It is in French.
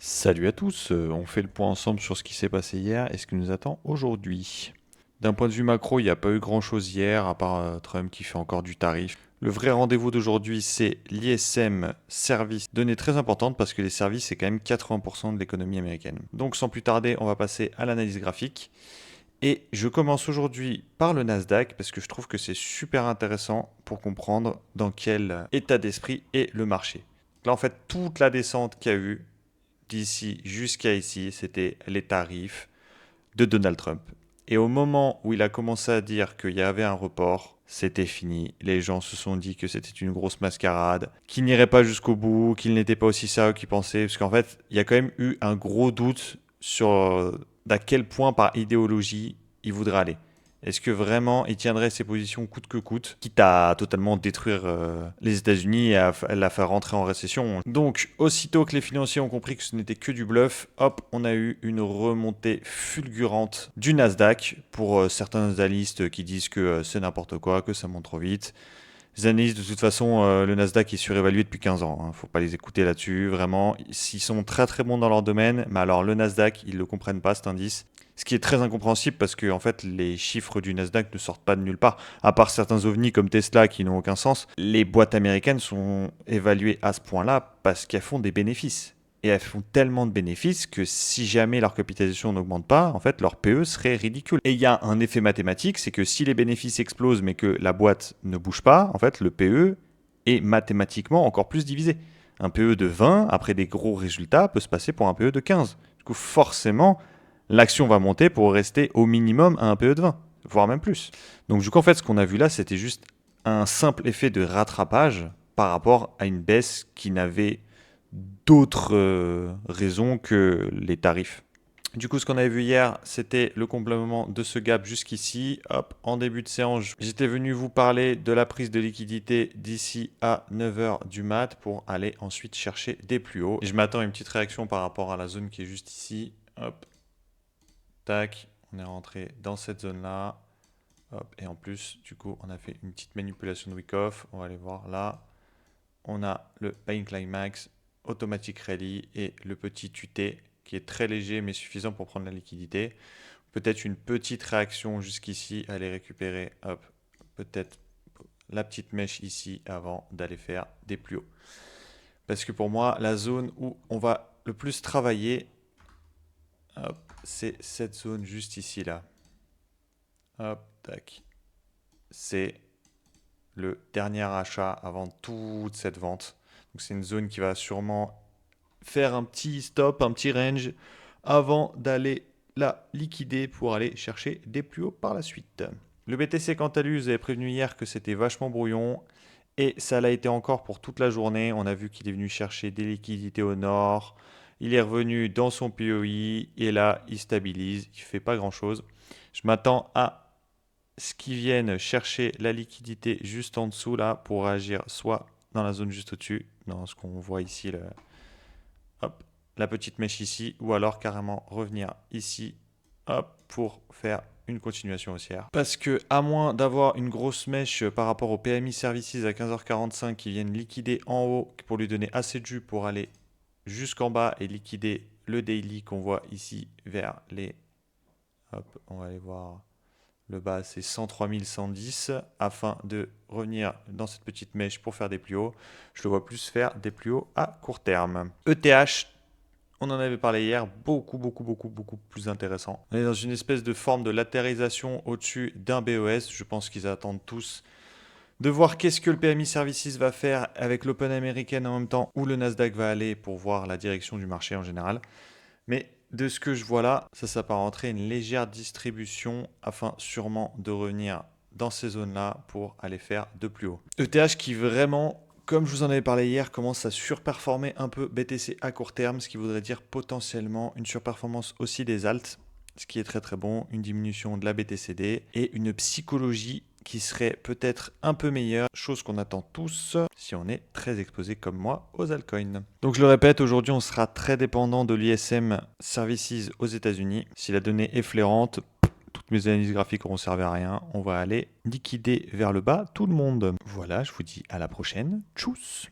Salut à tous, on fait le point ensemble sur ce qui s'est passé hier et ce qui nous attend aujourd'hui. D'un point de vue macro, il n'y a pas eu grand-chose hier, à part Trump qui fait encore du tarif. Le vrai rendez-vous d'aujourd'hui, c'est l'ISM service. Donnée très importante parce que les services, c'est quand même 80% de l'économie américaine. Donc sans plus tarder, on va passer à l'analyse graphique. Et je commence aujourd'hui par le Nasdaq parce que je trouve que c'est super intéressant pour comprendre dans quel état d'esprit est le marché. Là, en fait, toute la descente qu'il y a eu, d'ici jusqu'à ici, c'était les tarifs de Donald Trump. Et au moment où il a commencé à dire qu'il y avait un report, c'était fini. Les gens se sont dit que c'était une grosse mascarade, qu'il n'irait pas jusqu'au bout, qu'il n'était pas aussi sérieux qu'ils pensaient. Parce qu'en fait, il y a quand même eu un gros doute sur d'à quel point par idéologie il voudrait aller. Est-ce que vraiment il tiendrait ses positions coûte que coûte, quitte à totalement détruire les États-Unis et à la faire rentrer en récession? Donc, aussitôt que les financiers ont compris que ce n'était que du bluff, hop, on a eu une remontée fulgurante du Nasdaq pour certains analystes qui disent que c'est n'importe quoi, que ça monte trop vite. Les analystes, de toute façon, le Nasdaq est surévalué depuis 15 ans. Hein. Faut pas les écouter là-dessus. Vraiment, ils sont très très bons dans leur domaine, mais alors le Nasdaq, ils le comprennent pas cet indice. Ce qui est très incompréhensible parce que en fait, les chiffres du Nasdaq ne sortent pas de nulle part. À part certains ovnis comme Tesla qui n'ont aucun sens, les boîtes américaines sont évaluées à ce point-là parce qu'elles font des bénéfices. Et elles font tellement de bénéfices que si jamais leur capitalisation n'augmente pas, en fait, leur PE serait ridicule. Et il y a un effet mathématique, c'est que si les bénéfices explosent mais que la boîte ne bouge pas, en fait, le PE est mathématiquement encore plus divisé. Un PE de 20, après des gros résultats, peut se passer pour un PE de 15. Du coup, forcément, l'action va monter pour rester au minimum à un PE de 20, voire même plus. Donc, du coup, en fait, ce qu'on a vu là, c'était juste un simple effet de rattrapage par rapport à une baisse qui n'avait d'autres raisons que les tarifs. Du coup, ce qu'on avait vu hier, c'était le complément de ce gap jusqu'ici. Hop, en début de séance, j'étais venu vous parler de la prise de liquidité d'ici à 9h du mat pour aller ensuite chercher des plus hauts. Et je m'attends à une petite réaction par rapport à la zone qui est juste ici. Hop, tac, on est rentré dans cette zone-là. Hop, et en plus, du coup, on a fait une petite manipulation de wick-off. On va aller voir là. On a le Buying Climax, Automatic Rally et le petit UT qui est très léger mais suffisant pour prendre la liquidité. Peut-être une petite réaction jusqu'ici, aller récupérer, hop, peut-être la petite mèche ici avant d'aller faire des plus hauts. Parce que pour moi, la zone où on va le plus travailler, c'est cette zone juste ici là. Hop, tac. C'est le dernier achat avant toute cette vente. Donc c'est une zone qui va sûrement faire un petit stop, un petit range avant d'aller la liquider pour aller chercher des plus hauts par la suite. Le BTC, quant à lui, vous avez prévenu hier que c'était vachement brouillon et ça l'a été encore pour toute la journée. On a vu qu'il est venu chercher des liquidités au nord. Il est revenu dans son POI et là, il stabilise. Il ne fait pas grand-chose. Je m'attends à ce qu'ils viennent chercher la liquidité juste en dessous là pour agir soit dans la zone juste au-dessus, dans ce qu'on voit ici, hop, la petite mèche ici, ou alors carrément revenir ici, hop, pour faire une continuation haussière. Parce que à moins d'avoir une grosse mèche par rapport au PMI Services à 15h45 qui viennent liquider en haut pour lui donner assez de jus pour aller jusqu'en bas et liquider le daily qu'on voit ici vers les... Hop, on va aller voir le bas, c'est 103 110 afin de revenir dans cette petite mèche pour faire des plus hauts. Je le vois plus faire des plus hauts à court terme. ETH, on en avait parlé hier, beaucoup plus intéressant. On est dans une espèce de forme de latérisation au-dessus d'un BES. Je pense qu'ils attendent tous de voir qu'est-ce que le PMI Services va faire avec l'Open américaine en même temps, où le Nasdaq va aller pour voir la direction du marché en général. Mais de ce que je vois là, ça s'apparenterait à une légère distribution afin sûrement de revenir dans ces zones-là pour aller faire de plus haut. ETH qui vraiment, comme je vous en avais parlé hier, commence à surperformer un peu BTC à court terme, ce qui voudrait dire potentiellement une surperformance aussi des alts, ce qui est très très bon, une diminution de la BTCD et une psychologie qui serait peut-être un peu meilleure, chose qu'on attend tous si on est très exposé comme moi aux altcoins. Donc je le répète, aujourd'hui on sera très dépendant de l'ISM Services aux États-Unis. Si la donnée est flairante, toutes mes analyses graphiques auront servi à rien. On va aller liquider vers le bas tout le monde. Voilà, je vous dis à la prochaine. Tchuss!